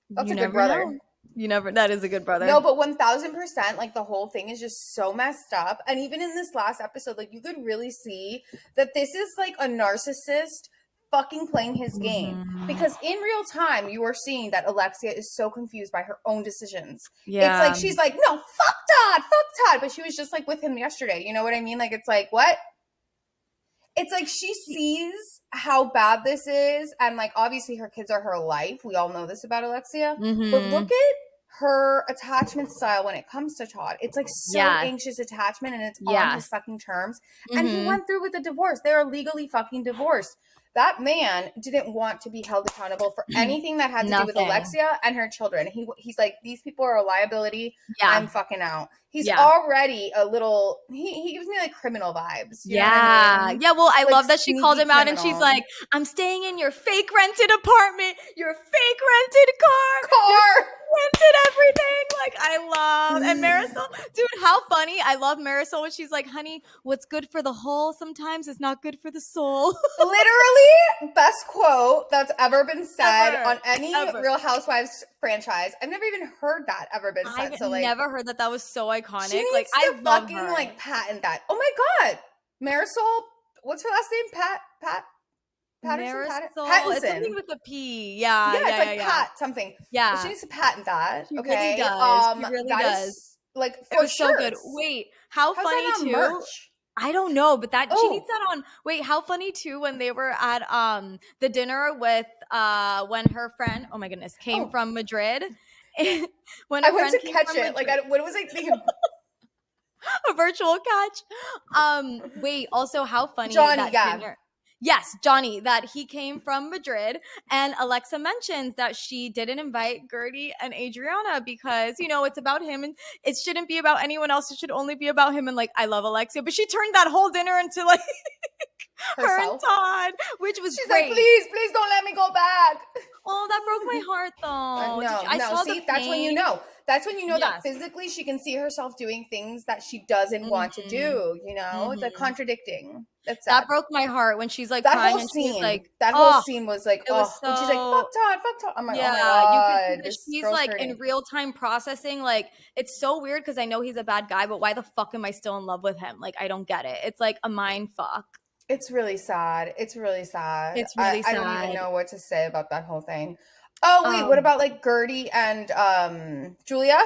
That's You a good never brother. know. You never. That is a good brother. No, but 1000%, like the whole thing is just so messed up. And even in this last episode, like you could really see that this is like a narcissist fucking playing his game. Mhm. Because in real time, you are seeing that Alexia is so confused by her own decisions. It's Yeah. like she's like, no, fuck Todd. But she was just like with him yesterday. You know what I mean? Like it's like, what? It's like she sees how bad this is, and like obviously her kids are her life. We all know this about Alexia. But Mm-hmm. look at her attachment style when it comes to Todd. It's like so Yeah. anxious attachment, and it's on his Yes. fucking terms. And he Mm-hmm. went through with the divorce. They are legally fucking divorced. that man didn't want to be held accountable for anything that had to do with Alexia and her children. He's like, these people are a liability. Yeah. I'm fucking out. He's already a little, he gives me like criminal vibes. You know what I mean? Yeah, well, I love that she called him out and she's like, I'm staying in your fake rented apartment, your fake rented car. Rented everything. Like, I love. And Marisol, dude, how funny. I love Marisol when she's like, honey, what's good for the whole sometimes is not good for the soul. Literally best quote that's ever been said on any Real Housewives franchise. I've never even heard that ever been said. I've never heard that. That was so iconic. She needs to fucking like patent that. Oh my God. Marisol, what's her last name? Pattinson? It's something with a P. Yeah, it's like Pat something. Yeah. But she needs to patent that. She okay. Really does. She really does. Is, like, it was so good. Wait, how's funny that on too? Merch? I don't know, but she needs that on. Wait, how funny too when they were at the dinner with when her friend, oh my goodness, came from Madrid. When I went to catch it. Like, what was I thinking? A virtual catch. Wait, also how funny Johnny, dinner. Yes, Johnny, that he came from Madrid, and Alexa mentions that she didn't invite Gertie and Adriana because, you know, it's about him and it shouldn't be about anyone else. It should only be about him. And like, I love Alexia, but she turned that whole dinner into like her and Todd, which was She's great. Like, please don't let me go back. Oh, that broke my heart though. That's when you know. That's when you know that physically she can see herself doing things that she doesn't want to do, you know? It's like contradicting. That's sad. That broke my heart when she's like crying and she's like, that whole scene was like, when she's like, fuck Todd. I'm like, oh my God. You can see she's like hurting. In real time processing. Like, it's so weird because I know he's a bad guy, but why the fuck am I still in love with him? Like, I don't get it. It's like a mind fuck. It's really sad. It's really sad. I don't even know what to say about that whole thing. Oh, wait, what about like Gertie and Julia?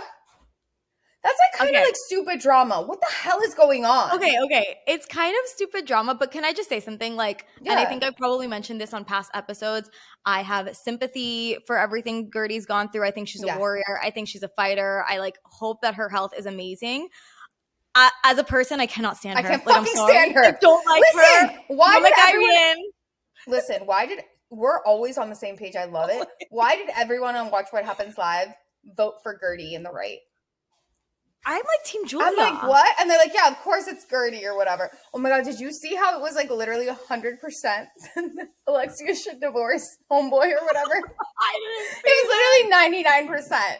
That's like kind of like stupid drama. What the hell is going on? Okay. It's kind of stupid drama, but can I just say something? Like, and I think I probably mentioned this on past episodes. I have sympathy for everything Gertie's gone through. I think she's a warrior. I think she's a fighter. I like hope that her health is amazing. As a person, I cannot stand her. I can't fucking stand her. I don't like her. Why did we're always on the same page. I love it. Why did everyone on Watch What Happens Live vote for Gertie in the right? I'm like Team Julia. I'm like, what? And they're like, yeah, of course it's Gertie or whatever. Oh my God, did you see how it was like literally 100% Alexia should divorce homeboy or whatever? It was literally 99%.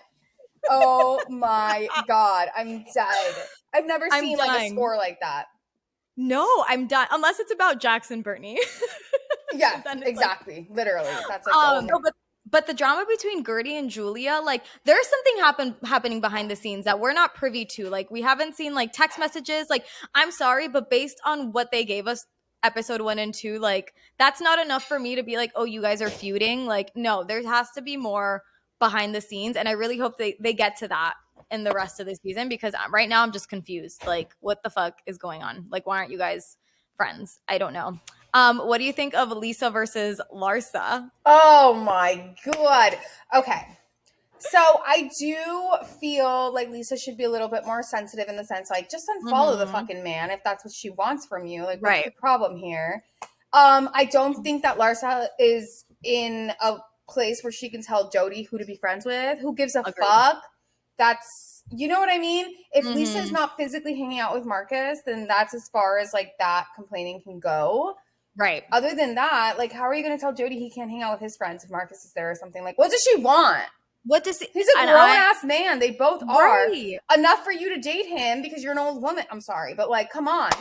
Oh my God, I'm dead. I've never seen like a score like that. No, I'm done. Unless it's about Jackson Bernie. Yeah, exactly. Like, literally. That's like but the drama between Gertie and Julia, like there's something happening behind the scenes that we're not privy to. Like we haven't seen like text messages. Like I'm sorry, but based on what they gave us episode 1 and 2, like that's not enough for me to be like, oh, you guys are feuding. Like no, there has to be more behind the scenes. And I really hope they get to that in the rest of the season because right now I'm just confused. Like what the fuck is going on? Like why aren't you guys friends? I don't know. What do you think of Lisa versus Larsa? Oh my God. Okay. So I do feel like Lisa should be a little bit more sensitive in the sense like just unfollow the fucking man if that's what she wants from you. Like what's the problem here? I don't think that Larsa is in a place where she can tell Jody who to be friends with. Who gives a fuck? That's, you know what I mean? If Lisa is not physically hanging out with Marcus, then that's as far as like that complaining can go. Right. Other than that, like, how are you going to tell Jody he can't hang out with his friends if Marcus is there or something? Like, what does she want? What does He's a grown-ass man. They both are. Enough for you to date him because you're an old woman. I'm sorry, but, like, come on.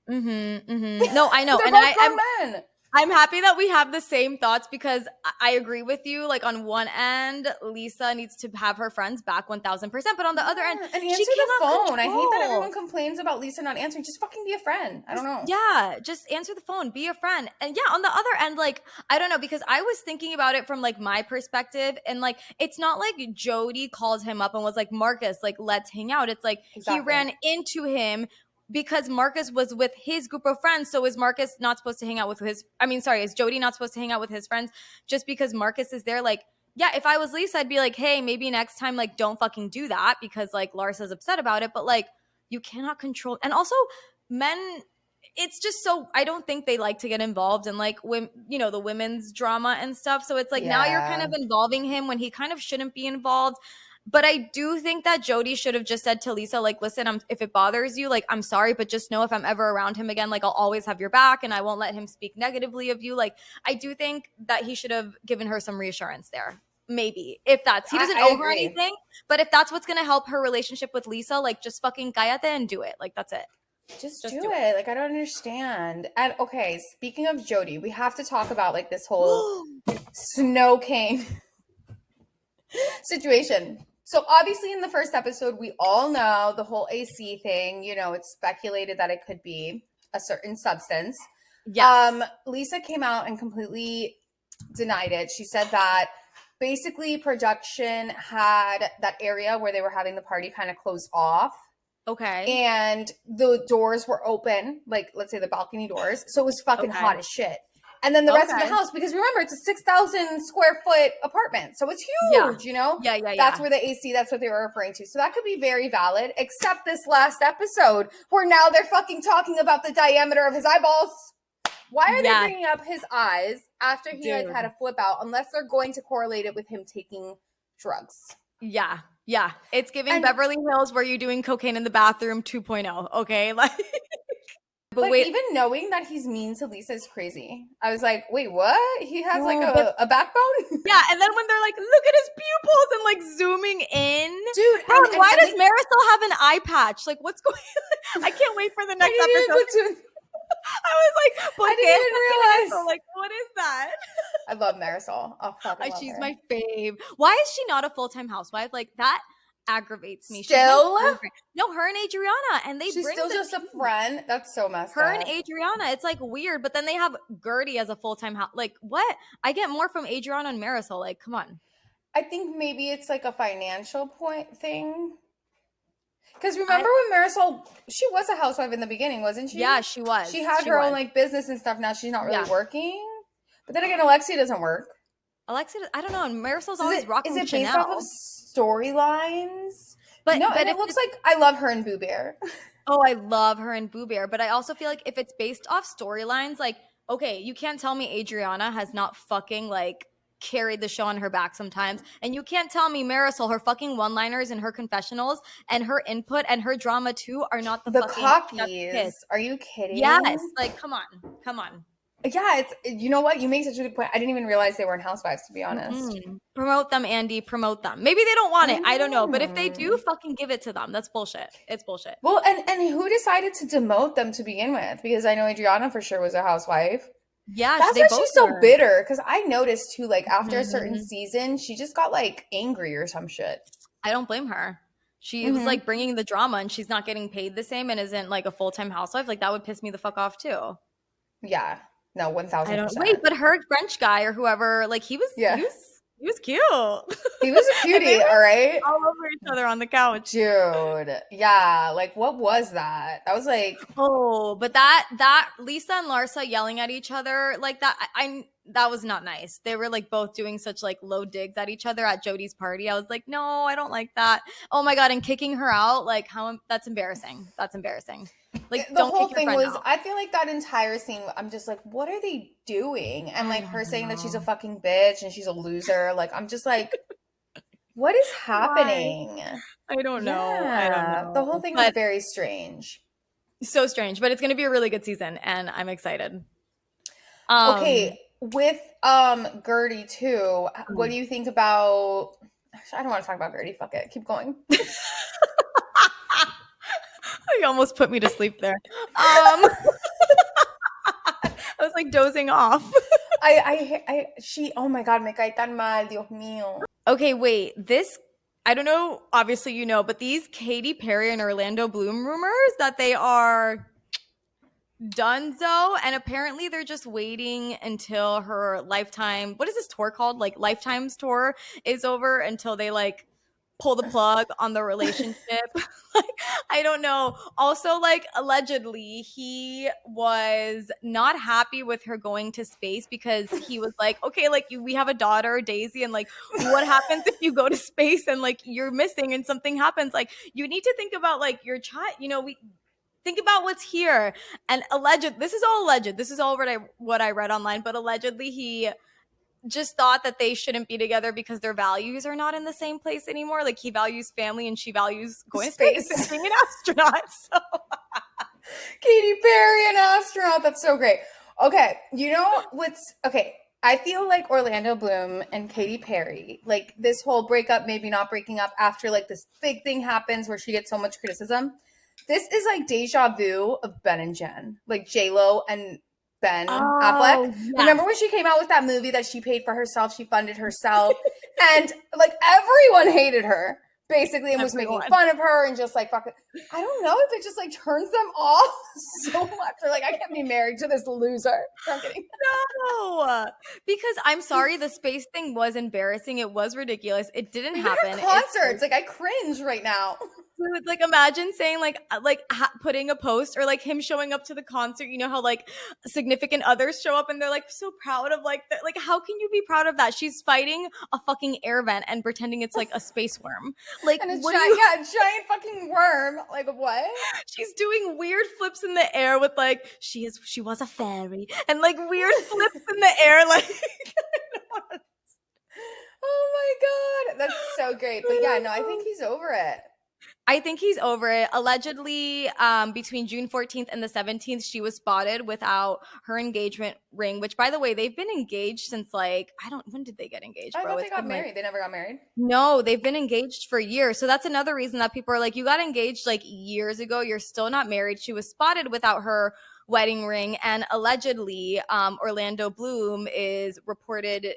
No, I know. They're both grown men. I'm happy that we have the same thoughts because I agree with you. Like on one end, Lisa needs to have her friends back 1000%, but on the other end, and answer the phone. I hate that everyone complains about Lisa not answering. Just fucking be a friend. I don't know. Yeah, just answer the phone. Be a friend. And yeah, on the other end, like I don't know because I was thinking about it from like my perspective, and like it's not like Jody called him up and was like, Marcus, like let's hang out. It's like he ran into him. Because Marcus was with his group of friends, so is Marcus not supposed to hang out with his? Is Jody not supposed to hang out with his friends just because Marcus is there? Like, yeah, if I was Lisa, I'd be like, hey, maybe next time, like, don't fucking do that because like Larsa's upset about it. But like, you cannot control. And also, men it's just so, I don't think they like to get involved in like the women's drama and stuff. So it's like now you're kind of involving him when he kind of shouldn't be involved. But I do think that Jody should have just said to Lisa, like, listen, if it bothers you, like, I'm sorry, but just know if I'm ever around him again, like, I'll always have your back and I won't let him speak negatively of you. Like, I do think that he should have given her some reassurance there. Maybe if he doesn't owe her anything, but if that's what's going to help her relationship with Lisa, like, just fucking cállate and do it. Like, that's it. Just do it. Like, I don't understand. And okay, speaking of Jody, we have to talk about like this whole snow king situation. So obviously in the first episode, we all know the whole AC thing. It's speculated that it could be a certain substance. Yes. Lisa came out and completely denied it. She said that basically production had that area where they were having the party kind of closed off. Okay. And the doors were open, like let's say the balcony doors. So it was fucking hot as shit. And then the rest of the house, because remember, it's a 6,000 square foot apartment. So it's huge, Yeah. That's where the AC, that's what they were referring to. So that could be very valid, except this last episode where now they're fucking talking about the diameter of his eyeballs. Why are they bringing up his eyes after he had a flip out, unless they're going to correlate it with him taking drugs? Yeah. It's giving Beverly Hills where you're doing cocaine in the bathroom 2.0. Okay. Like, but wait, even knowing that he's mean to Lisa is crazy. I was like, wait, what? He has like a backbone? Yeah, and then when they're like, look at his pupils and like zooming in. Dude, and why does Marisol have an eye patch? Like, what's going on? I can't wait for the next episode. I was like, I didn't even realize. Like, what is that? I love Marisol. Oh, fuck, I love she's her. my fave. Why is she not a full-time housewife? Like, that aggravates me. Still? No, her and Adriana, and she's still just a friend. That's so messed up. Her up. and Adriana, it's like weird, but then they have Gertie as a full-time house. Like, what? I get more from Adriana and Marisol. Like, come on. I think maybe it's like a financial point thing. Because remember when Marisol, she was a housewife in the beginning, wasn't she? Yeah, she was. She had her own like business and stuff. Now she's not really working. But then again, Alexia doesn't work. Alexia, I don't know. And Marisol's always rocking Chanel. Is it based off of storylines? But no, but it looks like I love her and Boo Bear. Oh, I love her and Boo Bear. But I also feel like if it's based off storylines, like, okay, you can't tell me Adriana has not fucking like carried the show on her back sometimes. And you can't tell me Marisol, her fucking one-liners and her confessionals and her input and her drama too are not the fucking cockies. Are you kidding? Yes. Like, come on. Yeah, it's, you know what? You make such a good point. I didn't even realize they weren't housewives, to be honest. Mm-hmm. Promote them, Andy. Promote them. Maybe they don't want it. I don't know. But if they do, fucking give it to them. That's bullshit. It's bullshit. Well, and who decided to demote them to begin with? Because I know Adriana for sure was a housewife. Yeah, that's why she's so bitter. Because I noticed too, like after a certain season, she just got like angry or some shit. I don't blame her. She was like bringing the drama, and she's not getting paid the same, and isn't like a full-time housewife. Like that would piss me the fuck off too. Yeah, no, 1,000%. Wait, but her French guy or whoever, like he was cute. He was a cutie, all right? All over each other on the couch. Dude, yeah, like what was that? That was like... Oh, but that Lisa and Larsa yelling at each other like that, that was not nice. They were like both doing such like low digs at each other at Jody's party. I was like, no, I don't like that. Oh my God, and kicking her out, like that's embarrassing. That's embarrassing. Like the whole thing was, I feel like that entire scene, I'm just like, what are they doing? And like her saying that she's a fucking bitch and she's a loser. Like, I'm just like, what is happening? Why? I don't know. Yeah. I don't know. The whole thing is very strange. So strange, but it's going to be a really good season and I'm excited. Okay. With Gertie too, what do you think about, I don't want to talk about Gertie. Fuck it. Keep going. You almost put me to sleep there. I was like dozing off. Oh my God, me cae tan mal, Dios mío. Okay, wait, I don't know, obviously you know, but these Katy Perry and Orlando Bloom rumors that they are donezo, and apparently they're just waiting until her Lifetime, what is this tour called? Like Lifetime's tour is over until they like pull the plug on the relationship. Like, I don't know. Also, like allegedly he was not happy with her going to space because he was like, okay, like we have a daughter, Daisy, and like what happens if you go to space and like you're missing and something happens? Like you need to think about like your child, think about what's here. And this is all alleged. This is all what I read online, but allegedly he just thought that they shouldn't be together because their values are not in the same place anymore. Like he values family and she values going to space and being an astronaut. So Katy Perry, an astronaut. That's so great. Okay, you know what's okay? I feel like Orlando Bloom and Katy Perry, like this whole breakup, maybe not breaking up after like this big thing happens where she gets so much criticism. This is like deja vu of Ben and Jen, like J-Lo and Ben Affleck. yes. Remember when she came out with that movie that she paid for herself, she funded herself, and like everyone hated her basically and was making fun of her and just like fucking, I don't know if it just like turns them off so much. They're like, I can't be married to this loser. No, I'm kidding. No, because I'm sorry, the space thing was embarrassing. It was ridiculous. It didn't happen. Concerts, like I cringe right now. Like imagine saying putting a post or like him showing up to the concert. You know how like significant others show up and they're like so proud of like how can you be proud of that? She's fighting a fucking air vent and pretending it's like a space worm. Like and a giant fucking worm. Like what? She's doing weird flips in the air with like she was a fairy and like weird flips in the air like. Oh my god, that's so great. But yeah, no, I think he's over it. I think he's over it. Allegedly, between June 14th and the 17th, she was spotted without her engagement ring, which, by the way, they've been engaged since when did they get engaged, bro? I thought they got married. They never got married? No, they've been engaged for years. So that's another reason that people are like, you got engaged like years ago. You're still not married. She was spotted without her wedding ring, and allegedly Orlando Bloom is reportedly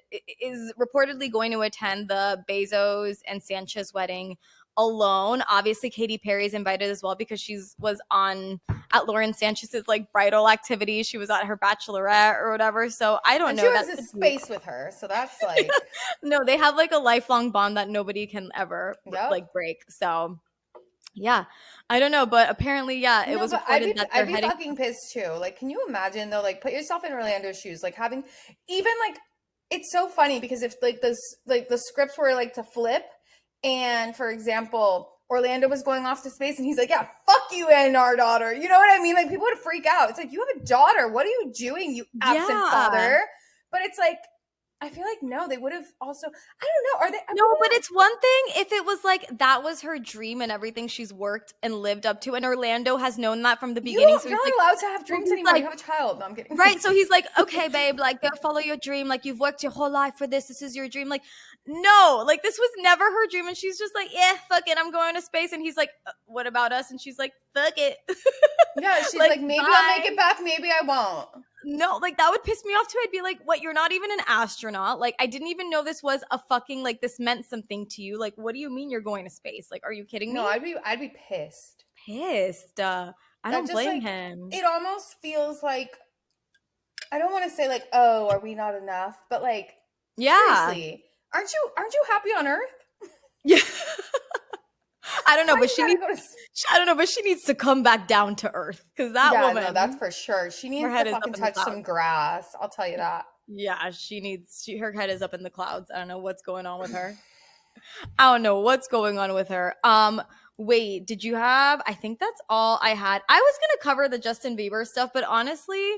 going to attend the Bezos and Sanchez wedding alone. Obviously Katy Perry's invited as well because was at Lauren Sanchez's like bridal activity. She was at her bachelorette or whatever. So I don't know. She was in space with her. So that's like no, they have like a lifelong bond that nobody can ever like break. So yeah, I don't know, but apparently, yeah, it was reported that I'd be fucking pissed too. Like, can you imagine though? Like, put yourself in Orlando's shoes. Like having even like it's so funny because if like the scripts were like to flip. And for example, Orlando was going off to space and he's like, yeah, fuck you and our daughter. You know what I mean? Like people would freak out. It's like, you have a daughter. What are you doing, you absent father? But it's like, I feel like, no, they would have also, I don't know. Are they? No, but it's one thing if it was like, that was her dream and everything she's worked and lived up to. And Orlando has known that from the beginning. You're not allowed to have dreams anymore. You have a child. No, I'm kidding. Right. So he's like, okay, babe, like go follow your dream. Like you've worked your whole life for this. This is your dream. Like, no, like this was never her dream. And she's just like, yeah, fuck it. I'm going to space. And he's like, what about us? And she's like, fuck it. Yeah. She's like maybe I'll make it back. Maybe I won't. No, like that would piss me off too. I'd be like, what? You're not even an astronaut. Like, I didn't even know this was a fucking, like, this meant something to you. Like, what do you mean you're going to space? Like, are you kidding me? No, I'd be pissed. Pissed. I don't blame him. It almost feels like, I don't want to say like, oh, are we not enough? But like, yeah. Seriously, aren't you happy on Earth? Yeah. I don't know, but she needs to come back down to earth because that woman. No, that's for sure. She needs to fucking touch some grass. I'll tell you that. Yeah, her head is up in the clouds. I don't know what's going on with her. I don't know what's going on with her. Wait, did you have? I think that's all I had. I was gonna cover the Justin Bieber stuff, but honestly,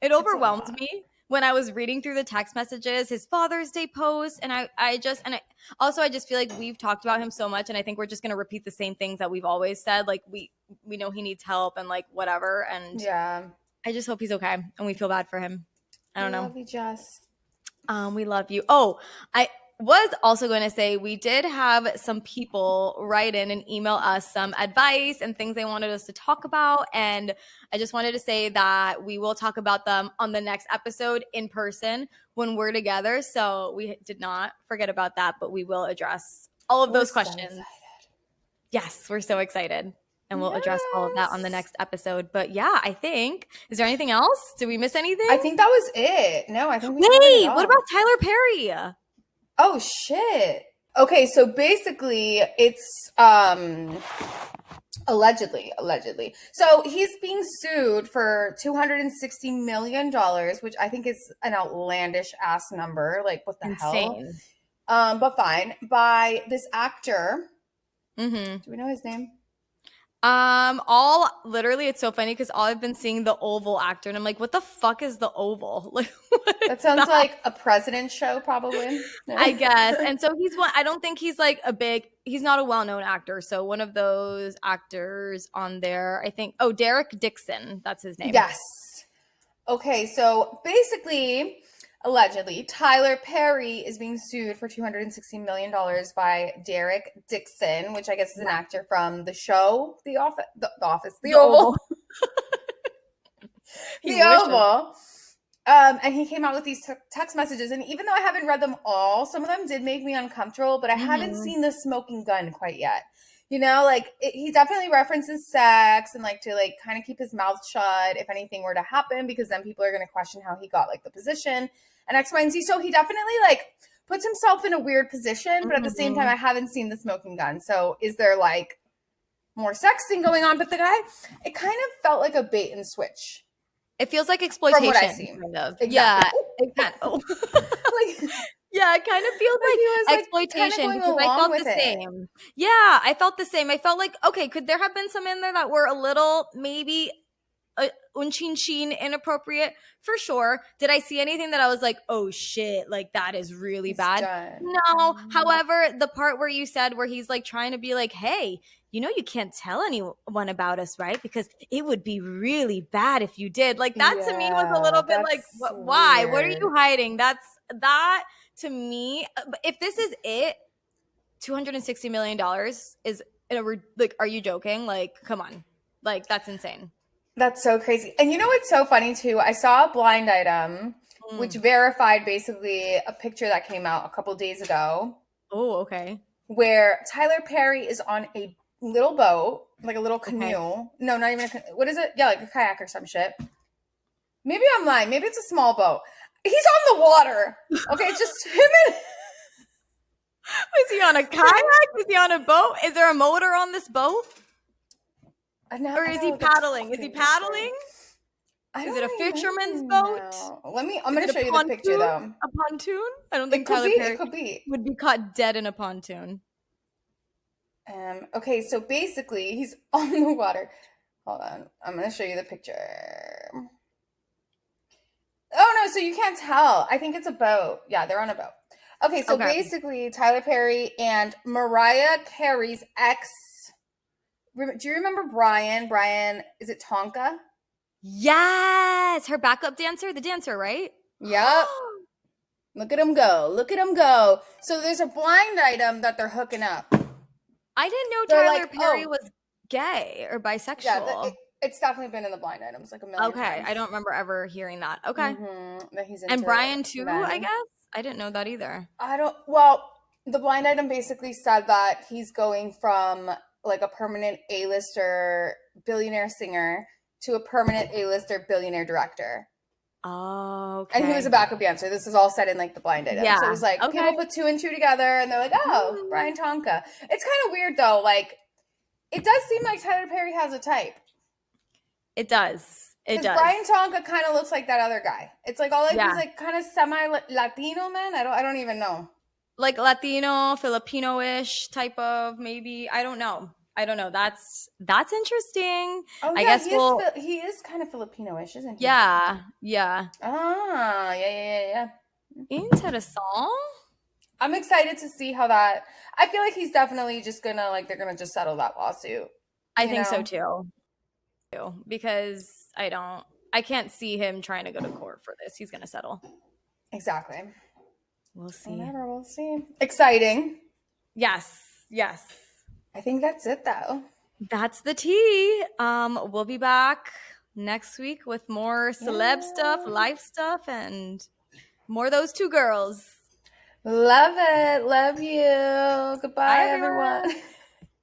it overwhelmed me when I was reading through the text messages, his Father's Day post, and I just feel like we've talked about him so much, and I think we're just gonna repeat the same things that we've always said. Like we know he needs help and like whatever, and yeah, I just hope he's okay, and we feel bad for him. I don't know. Love you, Jess. We love you. Oh, I was also going to say we did have some people write in and email us some advice and things they wanted us to talk about, and I just wanted to say that we will talk about them on the next episode in person when we're together, so we did not forget about that, but we will address all of those questions. Yes, we're so excited, and we'll address all of that on the next episode. But yeah, I think, is there anything else? Did we miss anything? I think that was it. No, I think what about Tyler Perry? Oh shit. Okay, so basically it's allegedly. So he's being sued for $260 million, which I think is an outlandish ass number. Like what the hell? But fine. By this actor. Mm-hmm. Do we know his name? Literally, it's so funny because all I've been seeing the Oval actor, and I'm like, what the fuck is the Oval? Like, what is That sounds that? like a president show, probably. I guess. And so he's one. I don't think he's like he's not a well-known actor. So one of those actors on there, I think. Oh, Derek Dixon, that's his name. Yes. Okay, so basically, allegedly, Tyler Perry is being sued for $260 million by Derek Dixon, which I guess is an actor from the show, The Office, The Oval. The Oval. And he came out with these text messages, and even though I haven't read them all, some of them did make me uncomfortable, but I haven't seen the smoking gun quite yet. You know, like he definitely references sex and like to like kind of keep his mouth shut if anything were to happen, because then people are going to question how he got like the position and X, Y, and Z. So he definitely like puts himself in a weird position, but at the same time, I haven't seen the smoking gun. So is there like more sexting going on? But the guy, it kind of felt like a bait and switch. It feels like exploitation. From what I see. Kind of. Exactly. Yeah. Like, yeah, it kind of feels like he was exploitation, like, because I felt the same. Yeah, I felt the same. I felt like, okay, could there have been some in there that were a little maybe unchin inappropriate? For sure. Did I see anything that I was like, oh shit, like that is really bad? Done. No. However, the part where you said where he's like trying to be like, hey, you know, you can't tell anyone about us, right? Because it would be really bad if you did. Like that to me was a little bit like, why? Weird. What are you hiding? That to me, if this is it, $260 million is like, are you joking? Like, come on. Like, that's insane. That's so crazy. And you know what's so funny too? I saw a blind item which verified basically a picture that came out a couple days ago. Oh, okay. Where Tyler Perry is on a little boat, like a little canoe. Okay. No, not even what is it? Yeah, like a kayak or some shit. Maybe I'm lying. Maybe it's a small boat. He's on the water. Okay, it's just him and... Is he on a kayak? Is he on a boat? Is there a motor on this boat? Or is he paddling? Is he paddling? Is it a fisherman's boat? I'm going to show you the picture though. A pontoon? I don't think Tyler Perry would be caught dead in a pontoon. Okay, so basically he's on the water. Hold on. I'm going to show you the picture. Oh no, so you can't tell. I think it's a boat. Yeah, they're on a boat. Okay, so basically Tyler Perry and Mariah Carey's ex. Do you remember Brian? Brian, is it Tonka? Yes, her backup dancer, the dancer, right? Yep. Look at him go. Look at him go. So there's a blind item that they're hooking up. I didn't know Tyler Perry was gay or bisexual. Yeah, it's definitely been in the blind items like a million times. Okay, I don't remember ever hearing that. Okay. That he's into and Brian too, men. I guess? I didn't know that either. Well, the blind item basically said that he's going from like a permanent A-lister billionaire singer to a permanent A-lister billionaire director. Oh, okay. And he was a backup dancer. This is all said in like the blind item. Yeah. So it was like people put 2 and 2 together and they're like, oh, Brian Tonka. It's kind of weird though. Like it does seem like Tyler Perry has a type. It does. It does. Brian Tonka kind of looks like that other guy. It's like all like he's like kind of semi-Latino man. I don't even know. Like Latino, Filipino-ish type of maybe. I don't know. That's interesting. Oh, yeah, I guess he is kind of Filipino-ish, isn't he? Yeah. Yeah. Ah, yeah. Interesting. I'm excited to see how that. I feel like he's definitely just gonna they're gonna just settle that lawsuit. I think so too. Because I can't see him trying to go to court for this. He's gonna settle. Exactly. We'll see. Whatever, we'll see. Exciting. Yes. I think that's it though. That's the tea. We'll be back next week with more celeb stuff, life stuff, and more those 2 girls. Love it. Love you. Goodbye, everyone.